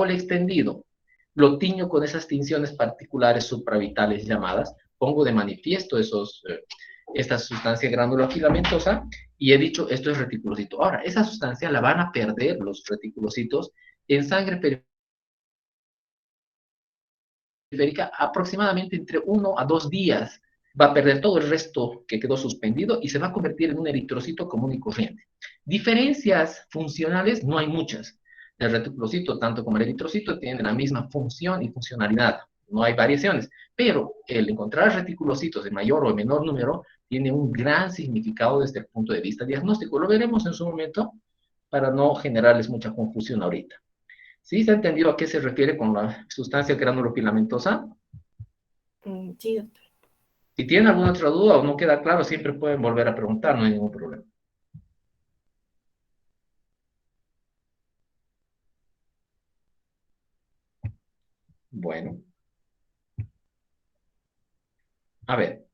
el extendido, lo tiño con esas tinciones particulares supravitales llamadas, pongo de manifiesto esta sustancia granulofilamentosa y he dicho esto es reticulocito. Ahora, esa sustancia la van a perder los reticulocitos en sangre periférica aproximadamente entre 1 a 2 días. Va a perder todo el resto que quedó suspendido y se va a convertir en un eritrocito común y corriente. Diferencias funcionales no hay muchas. El reticulocito, tanto como el eritrocito, tienen la misma función y funcionalidad. No hay variaciones. Pero el encontrar reticulocitos de mayor o menor número tiene un gran significado desde el punto de vista diagnóstico. Lo veremos en su momento para no generarles mucha confusión ahorita. ¿Sí se ha entendido a qué se refiere con la sustancia granulofilamentosa? Sí, doctor. Si tienen alguna otra duda o no queda claro, siempre pueden volver a preguntar, no hay ningún problema. Bueno, a ver,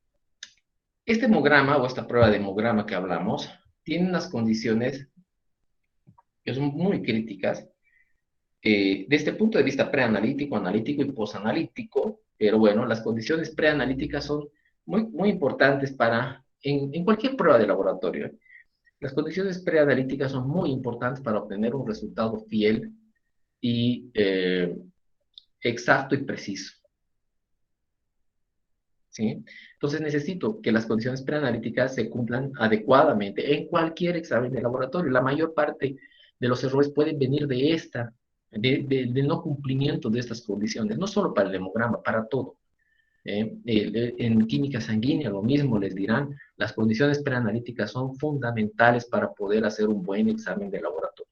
este hemograma o esta prueba de hemograma que hablamos tiene unas condiciones que son muy críticas desde el punto de vista preanalítico, analítico y posanalítico, pero bueno, las condiciones preanalíticas son muy importantes en cualquier prueba de laboratorio. Las condiciones preanalíticas son muy importantes para obtener un resultado fiel y exacto y preciso. ¿Sí? Entonces necesito que las condiciones preanalíticas se cumplan adecuadamente en cualquier examen de laboratorio. La mayor parte de los errores pueden venir del no cumplimiento de estas condiciones, no solo para el hemograma, para todo. En química sanguínea lo mismo les dirán, las condiciones preanalíticas son fundamentales para poder hacer un buen examen de laboratorio.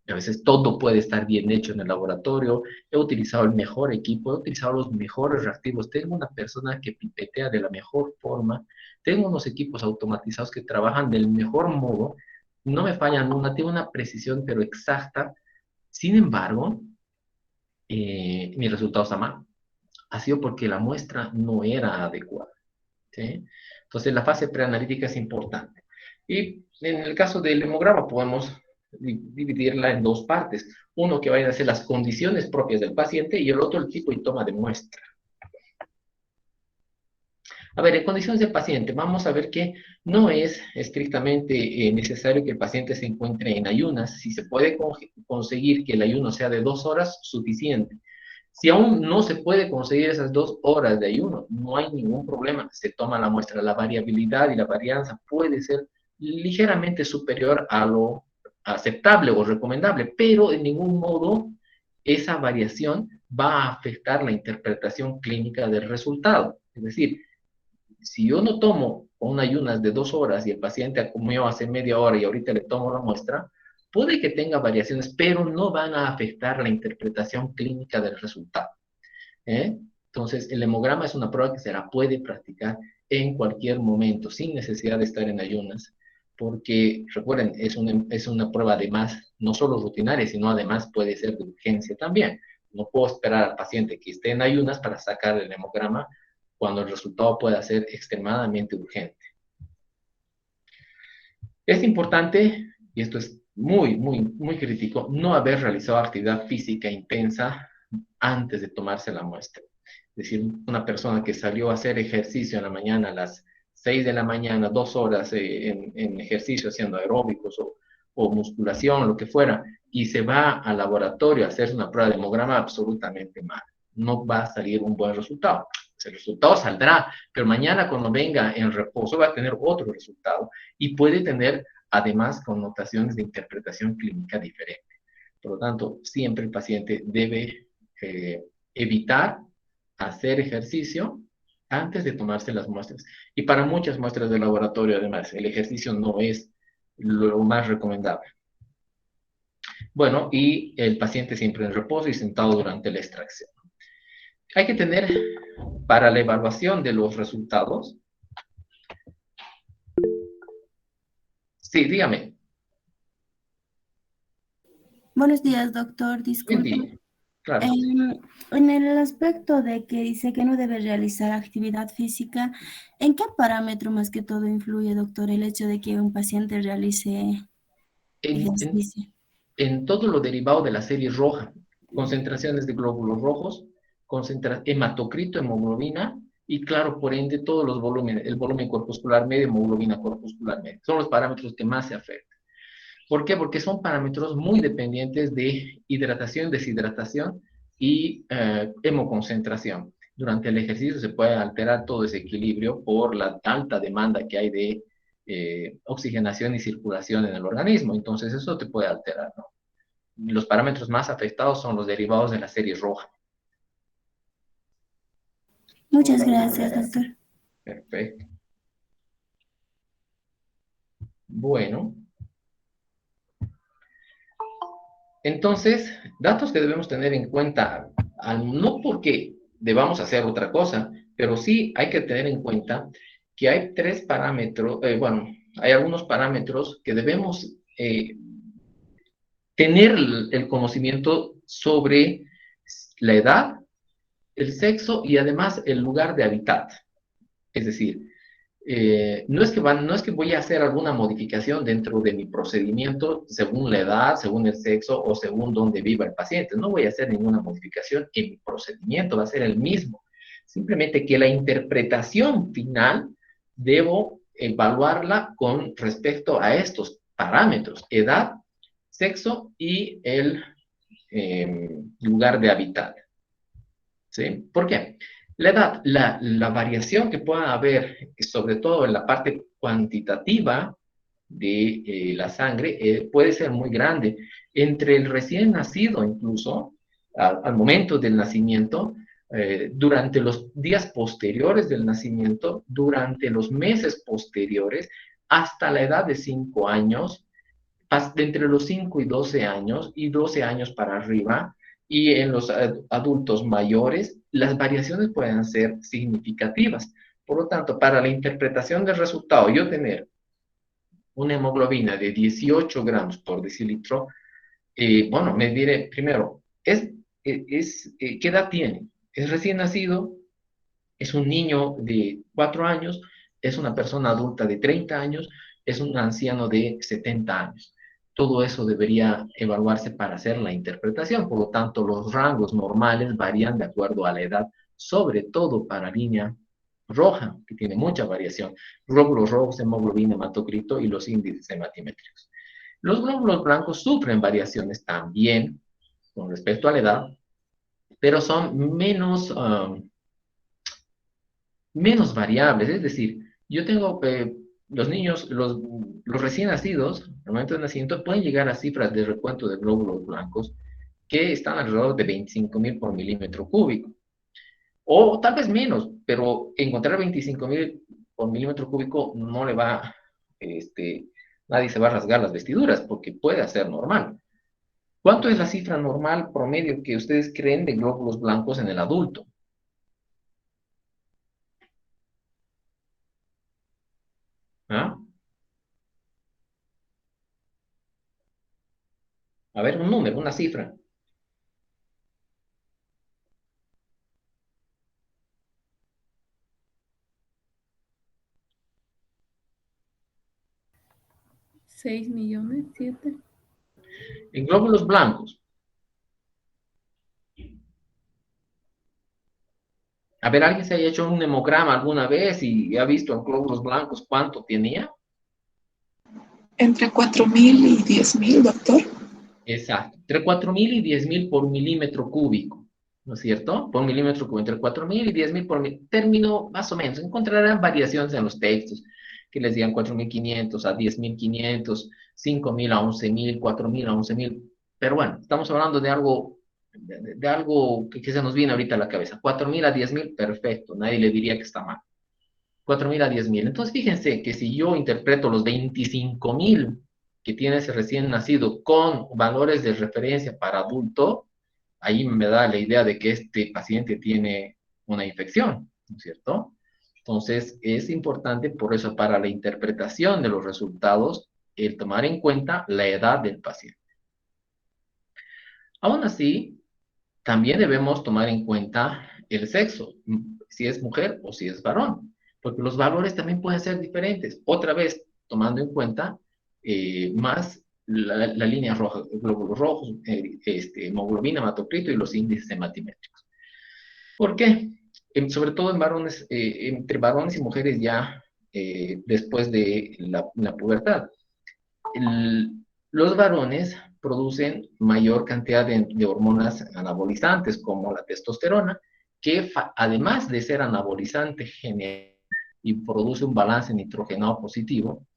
A veces todo puede estar bien hecho en el laboratorio, he utilizado el mejor equipo, he utilizado los mejores reactivos, tengo una persona que pipetea de la mejor forma, tengo unos equipos automatizados que trabajan del mejor modo, no me fallan una, tengo una precisión pero exacta, sin embargo, mi resultado está mal. Ha sido porque la muestra no era adecuada. ¿Sí? Entonces la fase preanalítica es importante. Y en el caso del hemograma podemos dividirla en dos partes. Uno que vayan a ser las condiciones propias del paciente y el otro el tipo y toma de muestra. A ver, en condiciones del paciente, vamos a ver que no es estrictamente necesario que el paciente se encuentre en ayunas. Si se puede conseguir que el ayuno sea de 2 horas, suficiente. Si aún no se puede conseguir esas 2 horas de ayuno, no hay ningún problema. Se toma la muestra. La variabilidad y la varianza puede ser ligeramente superior a lo aceptable o recomendable, pero en ningún modo esa variación va a afectar la interpretación clínica del resultado. Es decir, si yo no tomo un ayunas de 2 horas y el paciente comió hace media hora y ahorita le tomo la muestra, puede que tenga variaciones, pero no van a afectar la interpretación clínica del resultado. ¿Eh? Entonces, el hemograma es una prueba que se la puede practicar en cualquier momento, sin necesidad de estar en ayunas, porque recuerden, es una prueba además, no solo rutinaria, sino además puede ser de urgencia también. No puedo esperar al paciente que esté en ayunas para sacar el hemograma cuando el resultado pueda ser extremadamente urgente. Es importante, y esto es muy crítico, no haber realizado actividad física intensa antes de tomarse la muestra. Es decir, una persona que salió a hacer ejercicio en la mañana a las 6 de la mañana, 2 horas en ejercicio haciendo aeróbicos o musculación, lo que fuera, y se va al laboratorio a hacer una prueba de hemograma, absolutamente mal. No va a salir un buen resultado. El resultado saldrá, pero mañana cuando venga en reposo va a tener otro resultado y puede tener además connotaciones de interpretación clínica diferente. Por lo tanto, siempre el paciente debe evitar hacer ejercicio antes de tomarse las muestras. Y para muchas muestras de laboratorio, además, el ejercicio no es lo más recomendable. Bueno, y el paciente siempre en reposo y sentado durante la extracción. Hay que tener para la evaluación de los resultados. Sí, dígame. Buenos días, doctor. Buen Disculpe. día. Claro. Em, en el aspecto de que dice que no debe realizar actividad física, ¿en qué parámetro más que todo influye, doctor, el hecho de que un paciente realice En, en, ejercicio? en todo lo derivado de la serie roja. concentraciones de glóbulos rojos, hematocrito, hemoglobina, y claro, por ende, todos los volúmenes, el volumen corpuscular medio, hemoglobina corpuscular medio, son los parámetros que más se afectan. ¿Por qué? Porque son parámetros muy dependientes de hidratación, deshidratación y hemoconcentración. Durante el ejercicio se puede alterar todo ese equilibrio por la alta demanda que hay de oxigenación y circulación en el organismo. Entonces eso te puede alterar, ¿no? Los parámetros más afectados son los derivados de la serie roja. Muchas gracias, doctor. Perfecto. Bueno, entonces, datos que debemos tener en cuenta, no porque debamos hacer otra cosa, pero sí hay que tener en cuenta que hay tres parámetros, bueno, hay algunos parámetros que debemos tener el conocimiento sobre la edad, el sexo y además el lugar de hábitat. Es decir, no es que voy a hacer alguna modificación dentro de mi procedimiento según la edad, según el sexo o según dónde viva el paciente. No voy a hacer ninguna modificación en mi procedimiento, va a ser el mismo. Simplemente que la interpretación final debo evaluarla con respecto a estos parámetros, edad, sexo y el lugar de hábitat. ¿Sí? ¿Por qué? La edad, la variación que pueda haber, sobre todo en la parte cuantitativa de la sangre, puede ser muy grande. Entre el recién nacido, incluso, al momento del nacimiento, durante los días posteriores del nacimiento, durante los meses posteriores, hasta la edad de 5 años, entre los 5 y 12 años, y 12 años para arriba, y en los adultos mayores, las variaciones pueden ser significativas. Por lo tanto, para la interpretación del resultado, yo tener una hemoglobina de 18 gramos por decilitro, bueno, me diré primero, ¿qué edad tiene? ¿Es recién nacido? ¿Es un niño de 4 años? ¿Es una persona adulta de 30 años? ¿Es un anciano de 70 años? Todo eso debería evaluarse para hacer la interpretación. Por lo tanto, los rangos normales varían de acuerdo a la edad, sobre todo para línea roja, que tiene mucha variación. Glóbulos rojos, hemoglobina, hematocrito y los índices hematimétricos. Los glóbulos blancos sufren variaciones también con respecto a la edad, pero son menos variables. Es decir, yo tengo los niños, los recién nacidos, al momento de nacimiento, pueden llegar a cifras de recuento de glóbulos blancos que están alrededor de 25.000 por milímetro cúbico. O tal vez menos, pero encontrar 25.000 por milímetro cúbico no le va, nadie se va a rasgar las vestiduras porque puede ser normal. ¿Cuánto es la cifra normal promedio que ustedes creen de glóbulos blancos en el adulto? ¿Ah? A ver, un número, una cifra. 6 millones, 7. En glóbulos blancos. A ver, ¿alguien se haya hecho un hemograma alguna vez y ha visto en glóbulos blancos cuánto tenía? Entre 4.000 y 10.000, doctor. Exacto, entre 4.000 y 10.000 por milímetro cúbico, ¿no es cierto? Por milímetro cúbico, entre 4.000 y 10.000 por término más o menos. Encontrarán variaciones en los textos, que les digan 4.500 a 10.500, 5.000 a 11.000, 4.000 a 11.000. Pero bueno, estamos hablando de algo, de algo que se nos viene ahorita a la cabeza. 4.000 a 10.000, perfecto, nadie le diría que está mal. 4.000 a 10.000. Entonces, fíjense que si yo interpreto los 25.000 que tiene ese recién nacido con valores de referencia para adulto, ahí me da la idea de que este paciente tiene una infección, ¿no es cierto? Entonces, es importante por eso para la interpretación de los resultados, el tomar en cuenta la edad del paciente. Aún así, también debemos tomar en cuenta el sexo, si es mujer o si es varón, porque los valores también pueden ser diferentes. Otra vez, tomando en cuenta más la línea roja, glóbulos rojos, hemoglobina, hematocrito y los índices hematimétricos. ¿Por qué? Sobre todo en varones, entre varones y mujeres ya después de la pubertad. Los varones producen mayor cantidad de hormonas anabolizantes, como la testosterona, que además de ser anabolizante, genera y produce un balance nitrogenado positivo,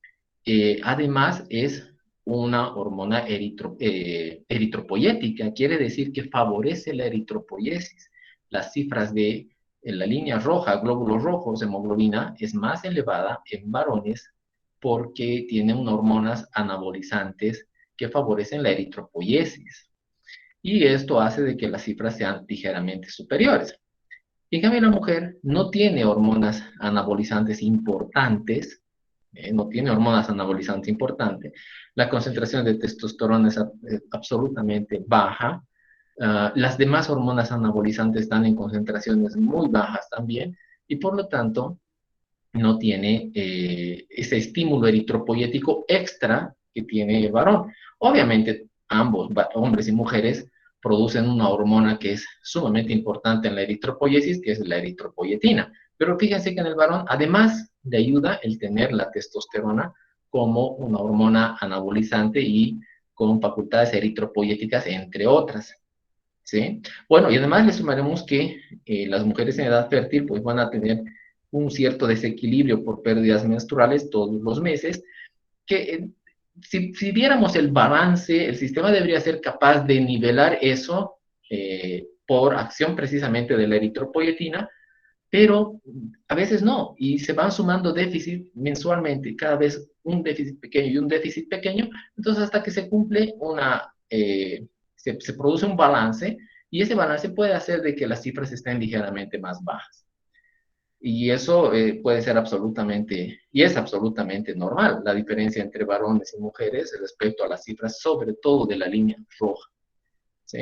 además es una hormona eritropoyética, quiere decir que favorece la eritropoyesis. Las cifras de la línea roja, glóbulos rojos, hemoglobina, es más elevada en varones porque tienen hormonas anabolizantes que favorecen la eritropoyesis. Y esto hace de que las cifras sean ligeramente superiores. En cambio, la mujer no tiene hormonas anabolizantes importantes, no tiene hormonas anabolizantes importantes. La concentración de testosterona es absolutamente baja. Las demás hormonas anabolizantes están en concentraciones muy bajas también, y por lo tanto no tiene ese estímulo eritropoyético extra que tiene el varón. Obviamente, ambos, hombres y mujeres, producen una hormona que es sumamente importante en la eritropoyesis, que es la eritropoyetina. Pero fíjense que en el varón, además de ayuda el tener la testosterona como una hormona anabolizante y con facultades eritropoyéticas, entre otras. ¿Sí? Bueno, y además le sumaremos que las mujeres en edad fértil pues van a tener un cierto desequilibrio por pérdidas menstruales todos los meses, que si viéramos el balance, el sistema debería ser capaz de nivelar eso por acción precisamente de la eritropoyetina, pero a veces no, y se van sumando déficit mensualmente, cada vez un déficit pequeño y un déficit pequeño, entonces hasta que se cumple se produce un balance, y ese balance puede hacer de que las cifras estén ligeramente más bajas. Y eso puede ser absolutamente, y es absolutamente normal, la diferencia entre varones y mujeres respecto a las cifras, sobre todo de la línea roja. ¿Sí?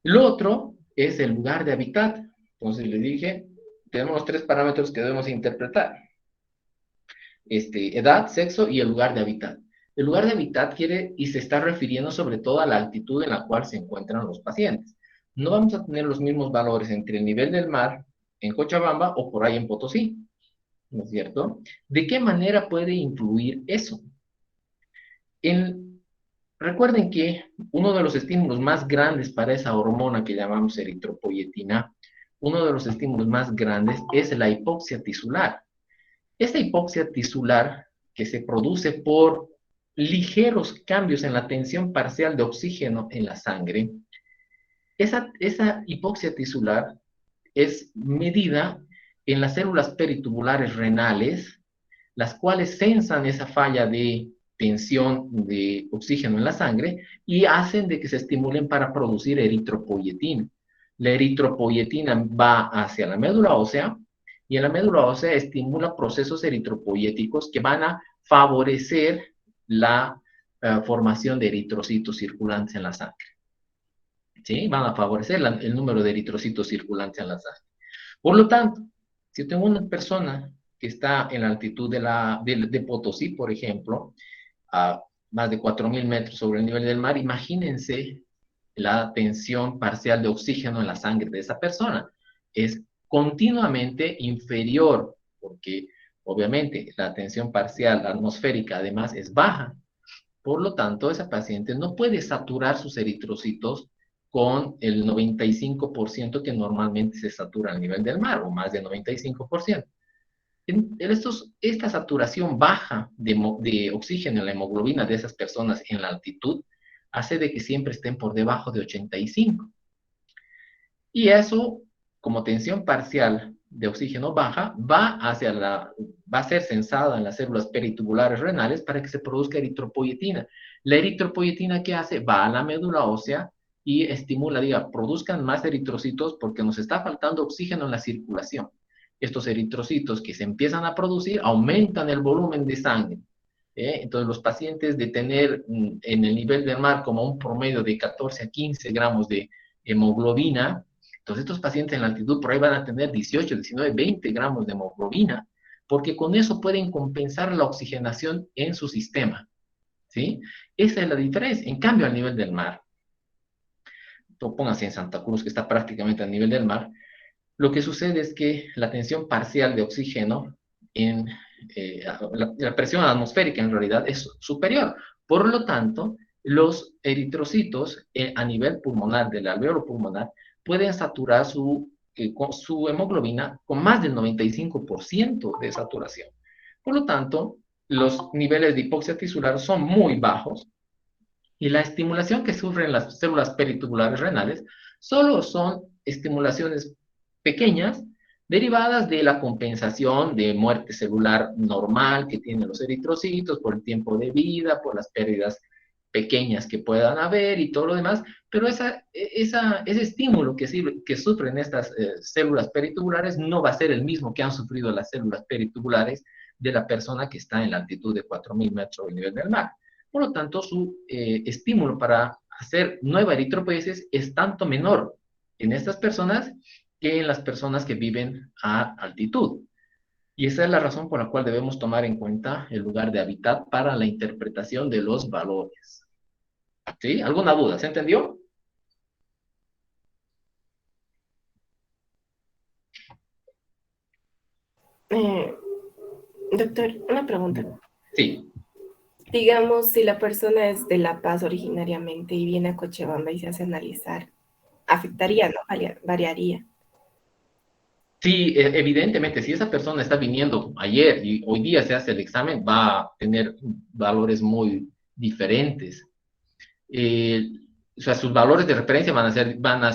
Lo otro es el lugar de hábitat. Entonces les dije, tenemos los 3 parámetros que debemos interpretar. Edad, sexo y el lugar de hábitat. El lugar de hábitat quiere y se está refiriendo sobre todo a la altitud en la cual se encuentran los pacientes. No vamos a tener los mismos valores entre el nivel del mar en Cochabamba o por ahí en Potosí, ¿no es cierto? ¿De qué manera puede influir eso? Recuerden que uno de los estímulos más grandes para esa hormona que llamamos eritropoyetina, uno de los estímulos más grandes es la hipoxia tisular. Esta hipoxia tisular, que se produce por ligeros cambios en la tensión parcial de oxígeno en la sangre, esa hipoxia tisular es medida en las células peritubulares renales, las cuales sensan esa falla de tensión de oxígeno en la sangre y hacen de que se estimulen para producir eritropoyetina. La eritropoyetina va hacia la médula ósea, y en la médula ósea estimula procesos eritropoyéticos que van a favorecer la formación de eritrocitos circulantes en la sangre. ¿Sí? Van a favorecer el número de eritrocitos circulantes en la sangre. Por lo tanto, si tengo una persona que está en la altitud de Potosí, por ejemplo, a más de 4.000 metros sobre el nivel del mar, imagínense la tensión parcial de oxígeno en la sangre de esa persona. Es continuamente inferior, porque obviamente la tensión parcial atmosférica además es baja. Por lo tanto, esa paciente no puede saturar sus eritrocitos con el 95% que normalmente se satura al nivel del mar, o más del 95%. Esta saturación baja de oxígeno en la hemoglobina de esas personas en la altitud hace de que siempre estén por debajo de 85. Y eso, como tensión parcial de oxígeno baja, va a ser sensada en las células peritubulares renales para que se produzca eritropoyetina. La eritropoyetina, ¿qué hace? Va a la médula ósea y estimula, produzcan más eritrocitos porque nos está faltando oxígeno en la circulación. Estos eritrocitos que se empiezan a producir aumentan el volumen de sangre. Entonces, los pacientes de tener en el nivel del mar como un promedio de 14 a 15 gramos de hemoglobina, entonces estos pacientes en la altitud por ahí van a tener 18, 19, 20 gramos de hemoglobina, porque con eso pueden compensar la oxigenación en su sistema. ¿sí? Esa es la diferencia. En cambio, al nivel del mar, pónganse en Santa Cruz, que está prácticamente al nivel del mar, lo que sucede es que la tensión parcial de oxígeno en la presión atmosférica en realidad es superior. Por lo tanto, los eritrocitos a nivel pulmonar, del alveolo pulmonar, pueden saturar su hemoglobina con más del 95% de saturación. Por lo tanto, los niveles de hipoxia tisular son muy bajos y la estimulación que sufren las células peritubulares renales solo son estimulaciones pequeñas derivadas de la compensación de muerte celular normal que tienen los eritrocitos por el tiempo de vida, por las pérdidas pequeñas que puedan haber y todo lo demás, pero ese estímulo que sufren estas células peritubulares no va a ser el mismo que han sufrido las células peritubulares de la persona que está en la altitud de 4.000 metros del nivel del mar. Por lo tanto, su estímulo para hacer nueva eritropoiesis es tanto menor en estas personas que en las personas que viven a altitud. Y esa es la razón por la cual debemos tomar en cuenta el lugar de hábitat para la interpretación de los valores. ¿Sí? ¿Alguna duda? ¿Se entendió? Doctor, una pregunta. Sí. Digamos, si la persona es de La Paz originariamente y viene a Cochabamba y se hace analizar, afectaría, ¿no? Variaría. Sí, evidentemente, si esa persona está viniendo ayer y hoy día se hace el examen, va a tener valores muy diferentes. O sea, sus valores de referencia van a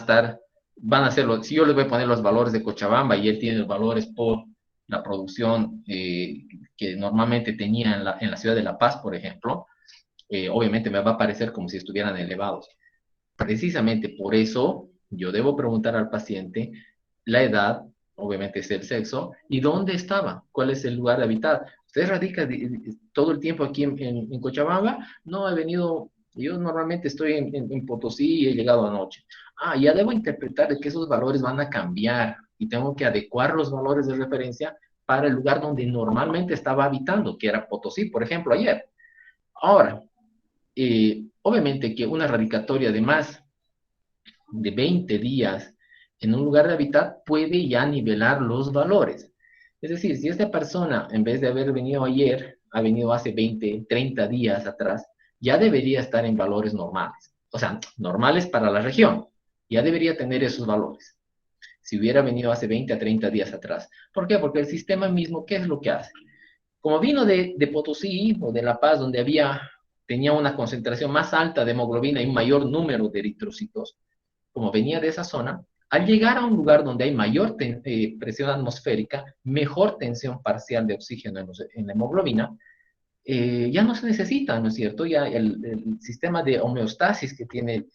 ser si yo les voy a poner los valores de Cochabamba y él tiene los valores por la producción que normalmente tenía en la ciudad de La Paz, por ejemplo, obviamente me va a parecer como si estuvieran elevados. Precisamente por eso yo debo preguntar al paciente la edad, obviamente es el sexo, y dónde estaba, cuál es el lugar de hábitat. ¿Usted radica todo el tiempo aquí en Cochabamba? No, he venido, yo normalmente estoy en Potosí y he llegado anoche. Ah, ya debo interpretar de que esos valores van a cambiar y tengo que adecuar los valores de referencia para el lugar donde normalmente estaba habitando, que era Potosí, por ejemplo, ayer. Ahora, obviamente que una radicatoria de más de 20 días en un lugar de hábitat puede ya nivelar los valores. Es decir, si esta persona, en vez de haber venido ayer, ha venido hace 20, 30 días atrás, ya debería estar en valores normales. O sea, normales para la región. Ya debería tener esos valores. Si hubiera venido hace 20 a 30 días atrás. ¿Por qué? Porque el sistema mismo, ¿qué es lo que hace? Como vino de Potosí o de La Paz, donde tenía una concentración más alta de hemoglobina y un mayor número de eritrocitos, como venía de esa zona, al llegar a un lugar donde hay mayor presión atmosférica, mejor tensión parcial de oxígeno en la hemoglobina, ya no se necesita, ¿no es cierto? Ya el sistema de homeostasis que tiene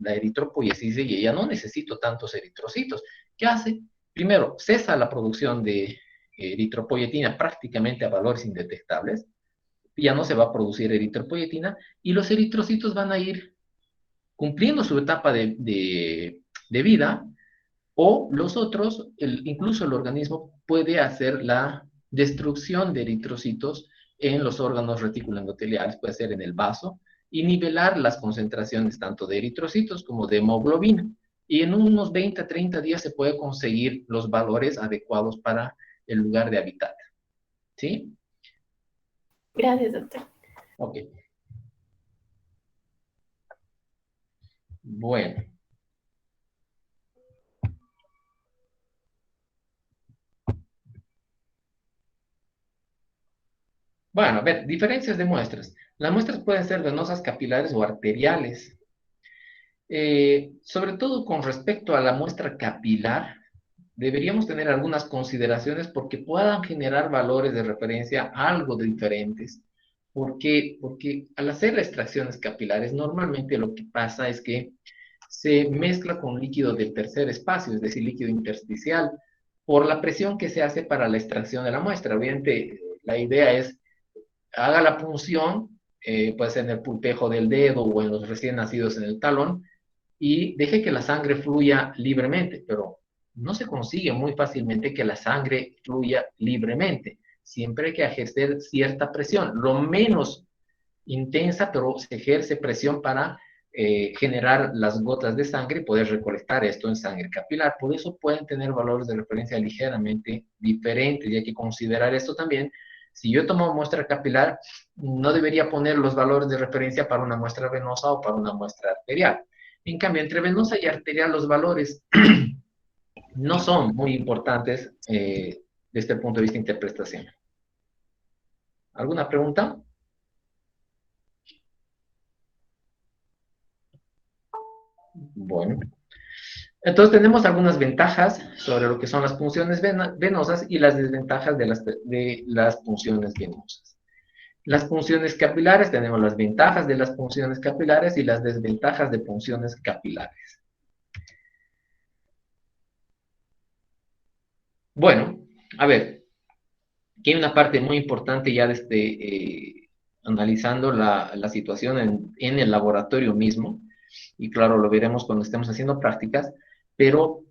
la eritropoiesis dice, ya no necesito tantos eritrocitos. ¿Qué hace? Primero, cesa la producción de eritropoietina prácticamente a valores indetectables, ya no se va a producir eritropoietina, y los eritrocitos van a ir cumpliendo su etapa de vida, o los otros, incluso el organismo puede hacer la destrucción de eritrocitos en los órganos reticuloendoteliales, puede ser en el vaso, y nivelar las concentraciones tanto de eritrocitos como de hemoglobina. Y en unos 20 a 30 días se puede conseguir los valores adecuados para el lugar de hábitat. ¿Sí? Gracias, doctor. Ok. Bueno. Bueno, a ver, diferencias de muestras. Las muestras pueden ser venosas, capilares o arteriales. Sobre todo con respecto a la muestra capilar, deberíamos tener algunas consideraciones porque puedan generar valores de referencia algo diferentes. ¿Por qué? Porque al hacer extracciones capilares, normalmente lo que pasa es que se mezcla con líquido del tercer espacio, es decir, líquido intersticial, por la presión que se hace para la extracción de la muestra. Obviamente, la idea es haga la punción, puede ser en el pulpejo del dedo o en los recién nacidos en el talón, y deje que la sangre fluya libremente, pero no se consigue muy fácilmente que la sangre fluya libremente. Siempre hay que ejercer cierta presión. Lo menos intensa, pero se ejerce presión para generar las gotas de sangre y poder recolectar esto en sangre capilar. Por eso pueden tener valores de referencia ligeramente diferentes, y hay que considerar esto también. Si yo tomo muestra capilar, no debería poner los valores de referencia para una muestra venosa o para una muestra arterial. En cambio, entre venosa y arterial los valores no son muy importantes desde el punto de vista de interpretación. ¿Alguna pregunta? Bueno. Entonces tenemos algunas ventajas sobre lo que son las punciones venosas y las desventajas de las punciones venosas. Las punciones capilares, tenemos las ventajas de las punciones capilares y las desventajas de punciones capilares. Bueno, a ver, aquí hay una parte muy importante ya desde analizando la situación en el laboratorio mismo, y claro, lo veremos cuando estemos haciendo prácticas, pero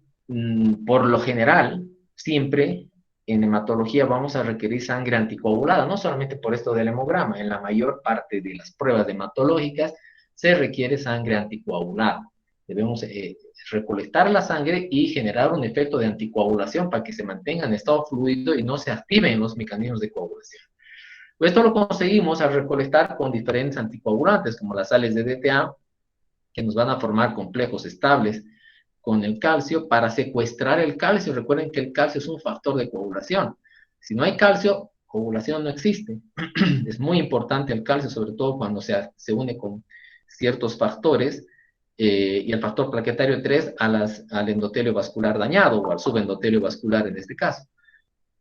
por lo general, siempre en hematología vamos a requerir sangre anticoagulada, no solamente por esto del hemograma, en la mayor parte de las pruebas hematológicas se requiere sangre anticoagulada. Debemos recolectar la sangre y generar un efecto de anticoagulación para que se mantenga en estado fluido y no se activen los mecanismos de coagulación. Esto lo conseguimos al recolectar con diferentes anticoagulantes, como las sales de DTA, que nos van a formar complejos estables con el calcio para secuestrar el calcio. Recuerden que el calcio es un factor de coagulación. Si no hay calcio, coagulación no existe. Es muy importante el calcio, sobre todo cuando se une con ciertos factores, y el factor plaquetario 3 al endotelio vascular dañado, o al subendotelio vascular en este caso.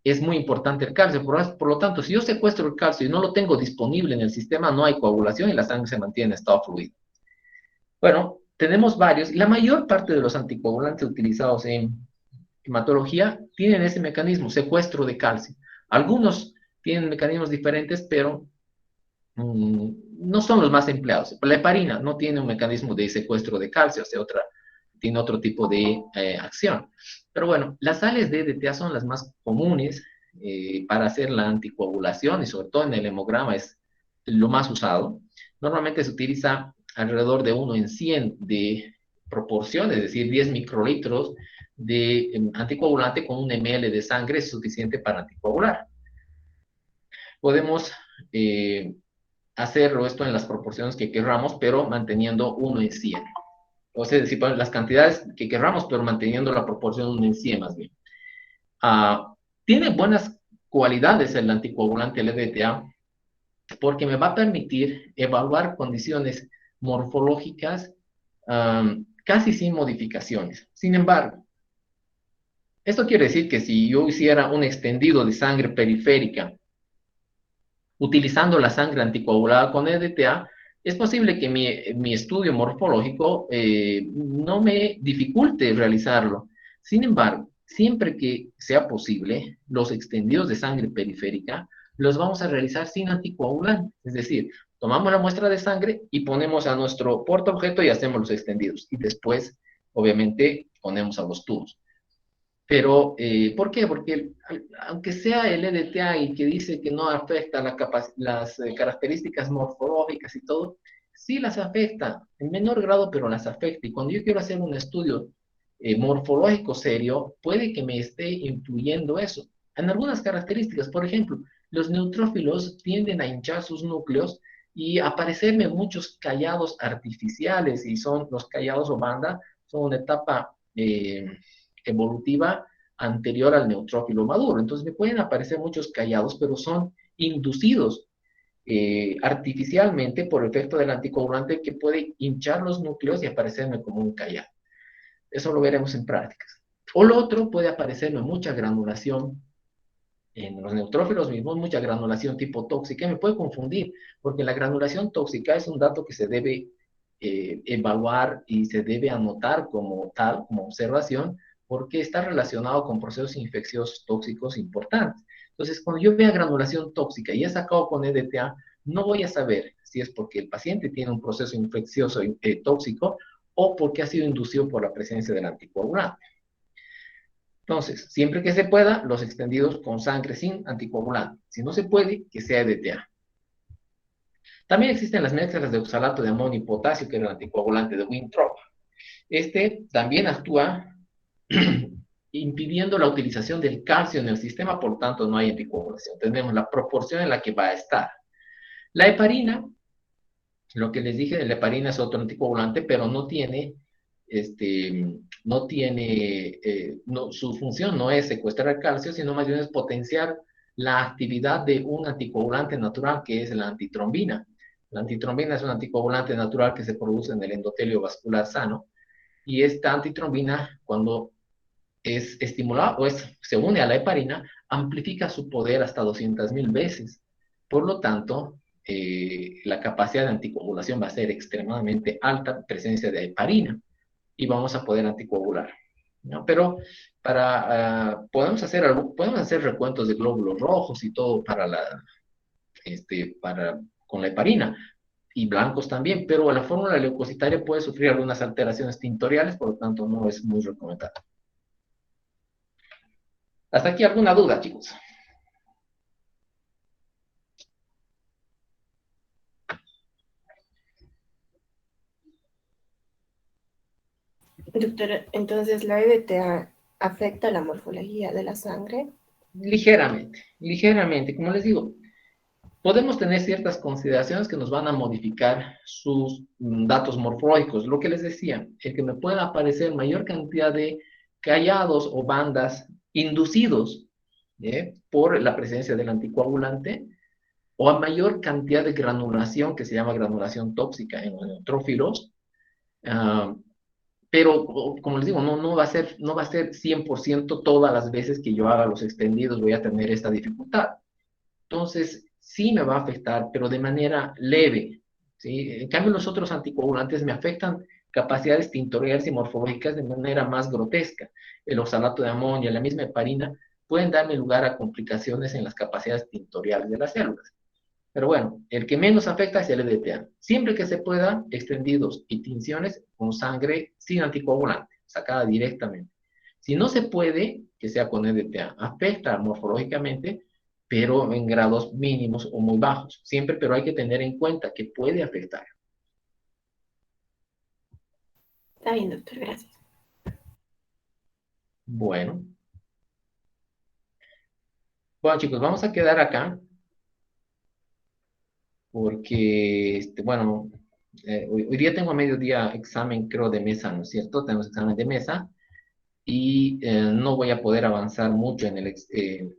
Es muy importante el calcio, por lo tanto, si yo secuestro el calcio y no lo tengo disponible en el sistema, no hay coagulación y la sangre se mantiene en estado fluido. Bueno, tenemos varios, y la mayor parte de los anticoagulantes utilizados en hematología tienen ese mecanismo, secuestro de calcio. Algunos tienen mecanismos diferentes, pero no son los más empleados. La heparina no tiene un mecanismo de secuestro de calcio, tiene otro tipo de acción. Pero bueno, las sales de DTA son las más comunes para hacer la anticoagulación, y sobre todo en el hemograma es lo más usado. Normalmente se utiliza alrededor de 1 en 100 de proporción, es decir, 10 microlitros de anticoagulante con 1 ml de sangre es suficiente para anticoagular. Podemos hacerlo esto en las proporciones que querramos, pero manteniendo 1 en 100. O sea, decir, las cantidades que querramos, pero manteniendo la proporción 1 en 100 más bien. Tiene buenas cualidades el anticoagulante LDTA, porque me va a permitir evaluar condiciones morfológicas casi sin modificaciones. Sin embargo, esto quiere decir que si yo hiciera un extendido de sangre periférica utilizando la sangre anticoagulada con EDTA, es posible que mi estudio morfológico no me dificulte realizarlo. Sin embargo, siempre que sea posible, los extendidos de sangre periférica los vamos a realizar sin anticoagulante. Es decir, tomamos la muestra de sangre y ponemos a nuestro portaobjeto y hacemos los extendidos. Y después, obviamente, ponemos a los tubos. Pero, ¿por qué? Porque aunque sea el EDTA y que dice que no afecta las características morfológicas y todo, sí las afecta, en menor grado, pero las afecta. Y cuando yo quiero hacer un estudio morfológico serio, puede que me esté influyendo eso. En algunas características, por ejemplo, los neutrófilos tienden a hinchar sus núcleos y aparecerme muchos callados artificiales, y son los callados o banda, son una etapa evolutiva anterior al neutrófilo maduro. Entonces me pueden aparecer muchos callados, pero son inducidos artificialmente por efecto del anticoagulante, que puede hinchar los núcleos y aparecerme como un callado. Eso lo veremos en prácticas. O lo otro, puede aparecerme mucha granulación en los neutrófilos mismos, mucha granulación tipo tóxica. Me puede confundir, porque la granulación tóxica es un dato que se debe evaluar y se debe anotar como tal, como observación, porque está relacionado con procesos infecciosos tóxicos importantes. Entonces, cuando yo vea granulación tóxica y he sacado con EDTA, no voy a saber si es porque el paciente tiene un proceso infeccioso tóxico o porque ha sido inducido por la presencia del anticoagulante. Entonces, siempre que se pueda, los extendidos con sangre sin anticoagulante. Si no se puede, que sea EDTA. También existen las mezclas de oxalato de amonio y potasio, que es el anticoagulante de Winthrop. Este también actúa impidiendo la utilización del calcio en el sistema, por tanto no hay anticoagulación. Tenemos la proporción en la que va a estar. La heparina, lo que les dije, la heparina es otro anticoagulante, pero no tiene, su función no es secuestrar el calcio, sino más bien es potenciar la actividad de un anticoagulante natural, que es la antitrombina. La antitrombina es un anticoagulante natural que se produce en el endotelio vascular sano, y esta antitrombina, cuando es estimulada o se une a la heparina, amplifica su poder hasta 200.000 veces. Por lo tanto, la capacidad de anticoagulación va a ser extremadamente alta en presencia de heparina y vamos a poder anticoagular, ¿no? Pero podemos hacer recuentos de glóbulos rojos y todo con la heparina, y blancos también, pero la fórmula leucocitaria puede sufrir algunas alteraciones tintoriales, por lo tanto no es muy recomendable. ¿Hasta aquí alguna duda, chicos? Doctora, entonces la EDTA afecta la morfología de la sangre. Ligeramente, ligeramente. Como les digo, podemos tener ciertas consideraciones que nos van a modificar sus datos morfológicos. Lo que les decía, el que me pueda aparecer mayor cantidad de callados o bandas inducidos por la presencia del anticoagulante, o a mayor cantidad de granulación, que se llama granulación tóxica en los neutrófilos, pero como les digo, no va a ser 100% todas las veces que yo haga los extendidos voy a tener esta dificultad. Entonces, sí me va a afectar, pero de manera leve, ¿sí? En cambio, los otros anticoagulantes me afectan capacidades tintoriales y morfológicas de manera más grotesca. El oxalato de amonio, la misma heparina, pueden darme lugar a complicaciones en las capacidades tintoriales de las células. Pero bueno, el que menos afecta es el EDTA. Siempre que se pueda, extendidos y tinciones con sangre sin anticoagulante, sacada directamente. Si no se puede, que sea con EDTA, afecta morfológicamente, pero en grados mínimos o muy bajos. Siempre, pero hay que tener en cuenta que puede afectar. Está bien, doctor, gracias. Bueno. Bueno, chicos, vamos a quedar acá. Porque, hoy día tengo a mediodía examen, creo, de mesa, ¿no es cierto? Tenemos examen de mesa y no voy a poder avanzar mucho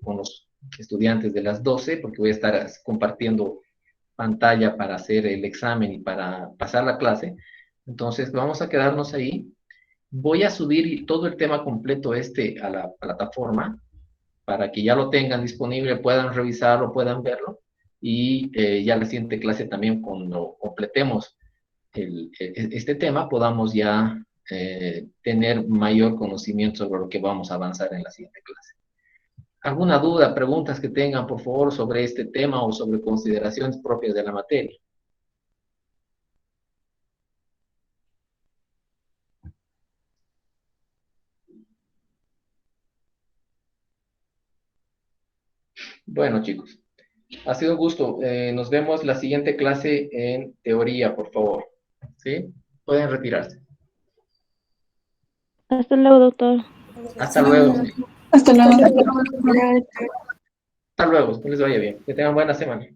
con los estudiantes de las 12 porque voy a estar compartiendo pantalla para hacer el examen y para pasar la clase. Entonces, vamos a quedarnos ahí. Voy a subir todo el tema completo a la plataforma para que ya lo tengan disponible, puedan revisarlo, puedan verlo. Y ya la siguiente clase también, cuando completemos este tema, podamos ya tener mayor conocimiento sobre lo que vamos a avanzar en la siguiente clase. ¿Alguna duda, preguntas que tengan, por favor, sobre este tema o sobre consideraciones propias de la materia? Bueno, chicos, ha sido un gusto. Nos vemos la siguiente clase en teoría, por favor. ¿Sí? Pueden retirarse. Hasta luego, doctor. Hasta luego. Hasta luego. Hasta luego. Que les vaya bien. Que tengan buena semana.